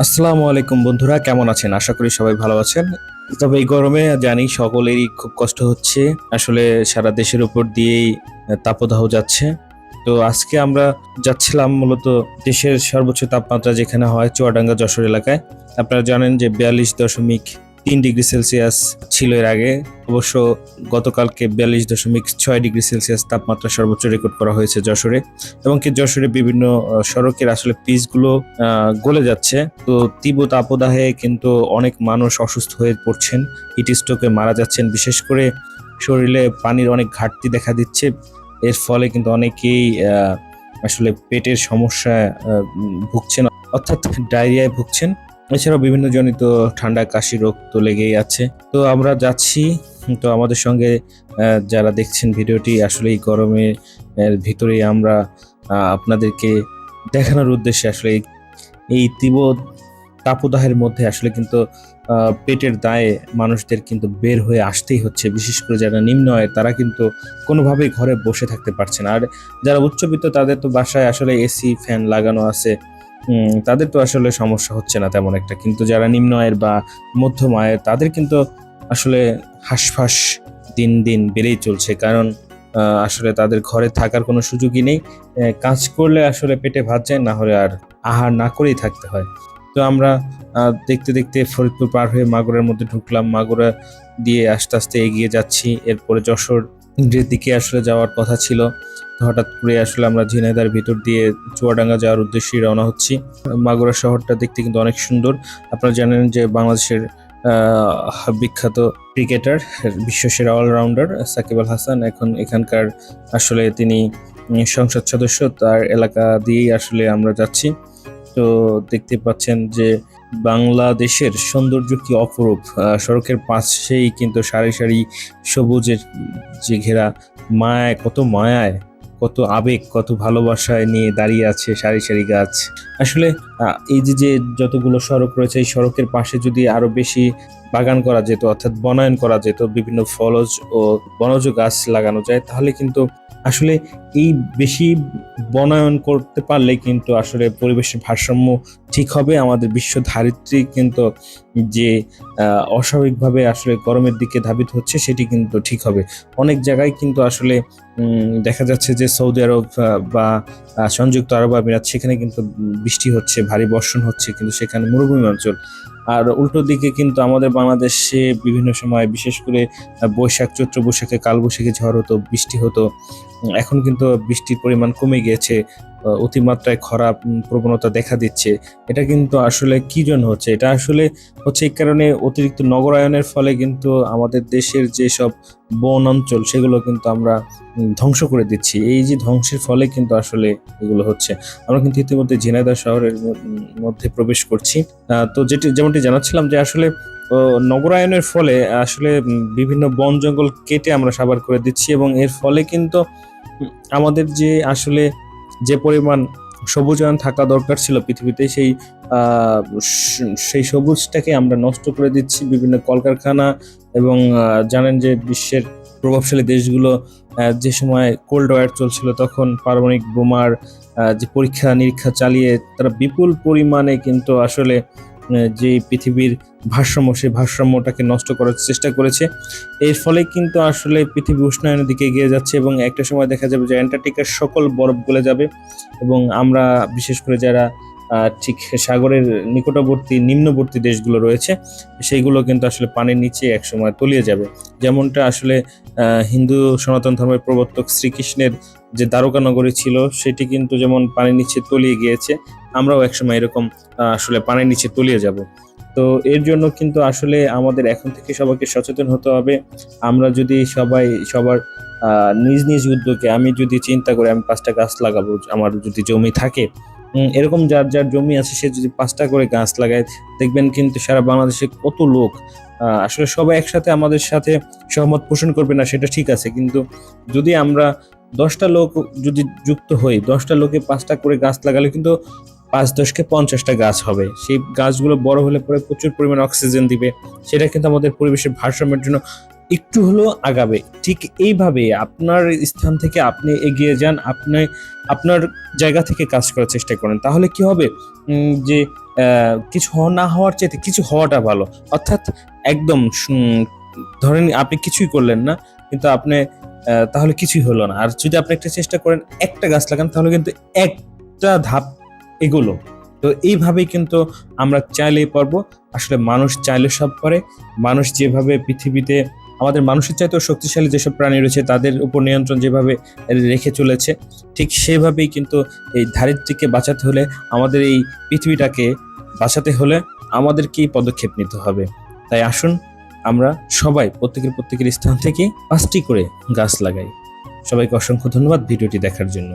আসসালামু আলাইকুম বন্ধুরা, কেমন আছেন? আশা করি সবাই ভালো আছেন। তবে এই গরমে জানি সকলেরই খুব কষ্ট হচ্ছে। আসলে সারা দেশের উপর দিয়েই তাপদাহ যাচ্ছে। তো আজকে আমরা যাচ্ছিলাম মূলত দেশের সর্বোচ্চ তাপমাত্রা যেখানে হয় চুয়াডাঙ্গা যশোর এলাকায়। আপনারা জানেন যে 42.3 ডিগ্রি সেলসিয়াস ছিল এর আগে। অবশ্য গতকালকে 42.6 ডিগ্রি সেলসিয়াস তাপমাত্রা সর্বোচ্চ রেকর্ড করা হয়েছে যশোরে। এবং কি যশোরে বিভিন্ন সড়কের আসলে পিচগুলো গলে যাচ্ছে। তো তীব্র তাপদাহে কিন্তু অনেক মানুষ অসুস্থ হয়ে পড়ছেন, হিট স্ট্রোকে মারা যাচ্ছেন। বিশেষ করে শরীরে পানির অনেক ঘাটতি দেখা দিচ্ছে। এর ফলে কিন্তু অনেকেই আসলে পেটের সমস্যায় ভুগছেন, অর্থাৎ ডায়রিয়ায় ভুগছেন। এছাড়াও বিভিন্ন জনিত ঠান্ডা কাশি রোগ তো লেগেই আছে। তো আমরা যাচ্ছি। তো আমাদের সঙ্গে যারা দেখছেন ভিডিওটি, আসলে এই গরমের ভিতরেই আমরা আপনাদেরকে দেখানোর উদ্দেশ্যে আসলে এই তীব্র তাপদাহের মধ্যে আসলে কিন্তু পেটের দায়ে মানুষদের কিন্তু বের হয়ে আসতেই হচ্ছে। বিশেষ করে যারা নিম্ন আয়ের তারা কিন্তু কোনোভাবেই ঘরে বসে থাকতে পারছে না। আর যারা উচ্চবিত্ত তাদের তো বাসায় আসলে এসি ফ্যান লাগানো আছে, তাদের তো আসলে সমস্যা হচ্ছে না তেমন একটা। কিন্তু যারা নিম্ন আয়ের বা মধ্যম আয়ের তাদের কিন্তু আসলে হাঁসফাঁস দিন দিন বেড়েই চলছে। কারণ আসলে তাদের ঘরে থাকার কোনো সুযোগই নেই। কাজ করলে আসলে পেটে ভাত যায়, না হলে আর আহার না করেই থাকতে হয়। তো আমরা দেখতে দেখতে ফরিদপুর পার হয়ে মাগুরার মধ্যে ঢুকলাম। মাগুরা দিয়ে আস্তে আস্তে এগিয়ে যাচ্ছি। এরপরে যশোর দিকে আসলে যাওয়ার কথা ছিল। তো হঠাৎ করে আসলে আমরা ঝিনাইদহের ভিতর দিয়ে চুয়াডাঙ্গা যাওয়ার উদ্দেশ্যে রওনা হচ্ছি। মাগুরা শহরটা দেখতে কিন্তু অনেক সুন্দর। আপনারা জানেন যে বাংলাদেশের বিখ্যাত ক্রিকেটার, বিশ্বসেরা অলরাউন্ডার সাকিব আল হাসান এখন এখানকার আসলে তিনি সংসদ সদস্য। তার এলাকা দিয়েই আসলে আমরা যাচ্ছি। তো দেখতে পাচ্ছেন যে বাংলাদেশের সৌন্দর্য কি অপরূপ। সড়কের পাশেই কিন্তু সারি সারি সবুজের যে ঘেরা, মায়ায় কত মায়ায়, কত আবেগ, কত ভালোবাসায় নিয়ে দাঁড়িয়ে আছে সারি সারি গাছ। আসলে এই যে যে যতগুলো সড়ক রয়েছে, এই সড়কের পাশে যদি আরো বেশি বাগান করা যেত, অর্থাৎ বনায়ন করা যেত, বিভিন্ন ফলজ ও বনজ গাছ লাগানো যায়, তাহলে কিন্তু আসলে এই বেশি বনায়ন করতে পারলে কিন্তু আসলে পরিবেশের ভারসাম্য ঠিক হবে। আমাদের বিশ্ব ধারিত্রী কিন্তু যে অস্বাভাবিকভাবে আসলে গরমের দিকে ধাবিত হচ্ছে সেটি কিন্তু ঠিক হবে। অনেক জায়গায় কিন্তু আসলে দেখা যাচ্ছে যে সৌদি আরব বা সংযুক্ত আরব আমিরাত, সেখানে কিন্তু বৃষ্টি হচ্ছে, ভারী বর্ষণ হচ্ছে, কিন্তু সেখানে মরুভূমি অঞ্চল। আর উল্টো দিকে কিন্তু আমাদের বাংলাদেশে বিভিন্ন সময়, বিশেষ করে বৈশাখ, চৈত্র বৈশাখে কালবৈশাখী ঝড় হতো, বৃষ্টি হতো। এখন কিন্তু বৃষ্টির পরিমাণ কমে গিয়েছে, অতিমাত্রায় খরা প্রবণতা দেখা দিচ্ছে। এটা কিন্তু আসলে কি জন্য হচ্ছে? এটা আসলে হচ্ছে এই কারণে, অতিরিক্ত নগরায়নের ফলে কিন্তু আমাদের দেশের যেসব বন অঞ্চল সেগুলো কিন্তু আমরা ধ্বংস করে দিচ্ছি। এই যে ধ্বংসের ফলে কিন্তু আসলে এগুলো হচ্ছে। আমরা কিন্তু ইতিমধ্যে ঝিনাইদহ শহরের মধ্যে প্রবেশ করছি। তো যেমনটি জানাচ্ছিলাম যে আসলে নগরায়নের ফলে আসলে বিভিন্ন বন জঙ্গল কেটে আমরা সাবার করে দিচ্ছি, এবং এর ফলে কিন্তু আমাদের যে আসলে যে পরিমাণ সবুজায়ন থাকা দরকার ছিল পৃথিবীতে, সেই সবুজটাকে আমরা নষ্ট করে দিচ্ছি বিভিন্ন কলকারখানা। এবং জানেন যে বিশ্বের প্রভাবশালী দেশগুলো যে সময় কোল্ড ওয়ার চলছিল, তখন পারমাণবিক বোমার যে পরীক্ষা নিরীক্ষা চালিয়ে তারা বিপুল পরিমাণে কিন্তু আসলে যে পৃথিবীর ভারসাম্য, সেই ভারসাম্যটাকে নষ্ট করার চেষ্টা করেছে। এর ফলে কিন্তু আসলে পৃথিবী উষ্ণায়নের দিকে এগিয়ে যাচ্ছে, এবং একটা সময় দেখা যাবে যে অ্যান্টার্কটিকার সকল বরফ গলে যাবে, এবং আমরা বিশেষ করে যারা ঠিক সাগরের নিকটবর্তী নিম্নবর্তী দেশগুলো রয়েছে, সেইগুলো কিন্তু আসলে পানির নিচে একসময় তলিয়ে যাবে। যেমনটা আসলে হিন্দু সনাতন ধর্মের প্রবর্তক শ্রীকৃষ্ণের যে দ্বারকা নগরী ছিল, সেটি কিন্তু যেমন পানির নিচে তলিয়ে গিয়েছে, আমরাও একসময় এরকম আসলে পানির নিচে তলিয়ে যাব। তো এর জন্য কিন্তু আসলে আমাদের এখন থেকে সবাইকে সচেতন হতে হবে। আমরা যদি সবাই সবার নিজ নিজ উদ্যোগে, আমি যদি চিন্তা করি আমি 5টা গাছ লাগাবো, আমার যদি জমি থাকে, এরকম যার যার জমি আছে সে যদি 5টা করে গাছ লাগায়, দেখবেন কিন্তু সারা বাংলাদেশে কত লোক আসলে সবাই একসাথে আমাদের সাথে সহমত পোষণ করবে না, সেটা ঠিক আছে। কিন্তু যদি আমরা 10টা লোক যদি যুক্ত হই, 10টা লোকে 5টা করে গাছ লাগালে কিন্তু 5-10কে 50টা গাছ হবে। সেই গাছগুলো বড় হলে পরে প্রচুর পরিমাণে অক্সিজেন দিবে। সেটা কিন্তু আমাদের পরিবেশের ভারসাম্যের জন্য একটু হলেও আগাবে। ঠিক এইভাবে আপনার স্থান থেকে আপনি এগিয়ে যান, আপনি আপনার জায়গা থেকে কাজ করার চেষ্টা করেন। তাহলে কি হবে, যে কিছু না হওয়ার চাইতে কিছু হওয়াটা ভালো। অর্থাৎ একদম ধরেন আপনি কিছুই করলেন না, কিন্তু আপনি তাহলে কিছুই হলো না। আর যদি আপনি একটা চেষ্টা করেন, একটা গাছ লাগান, তাহলে কিন্তু একটা ধাপ এগোলো। তো এইভাবেই কিন্তু আমরা চাইলেই পারবো। আসলে মানুষ চাইলে সব পারে। মানুষ যেভাবে পৃথিবীতে আমাদের মানুষের চাইতেও শক্তিশালী যেসব প্রাণী রয়েছে তাদের উপর নিয়ন্ত্রণ যেভাবে রেখে চলেছে, ঠিক সেভাবেই কিন্তু এই ধারিত্রীকে বাঁচাতে হলে, আমাদের এই পৃথিবীটাকে বাঁচাতে হলে আমাদেরকেই পদক্ষেপ নিতে হবে। তাই আসুন আমরা সবাই প্রত্যেকের স্থান থেকে 5টি করে গাছ লাগাই। সবাইকে অসংখ্য ধন্যবাদ ভিডিওটি দেখার জন্য।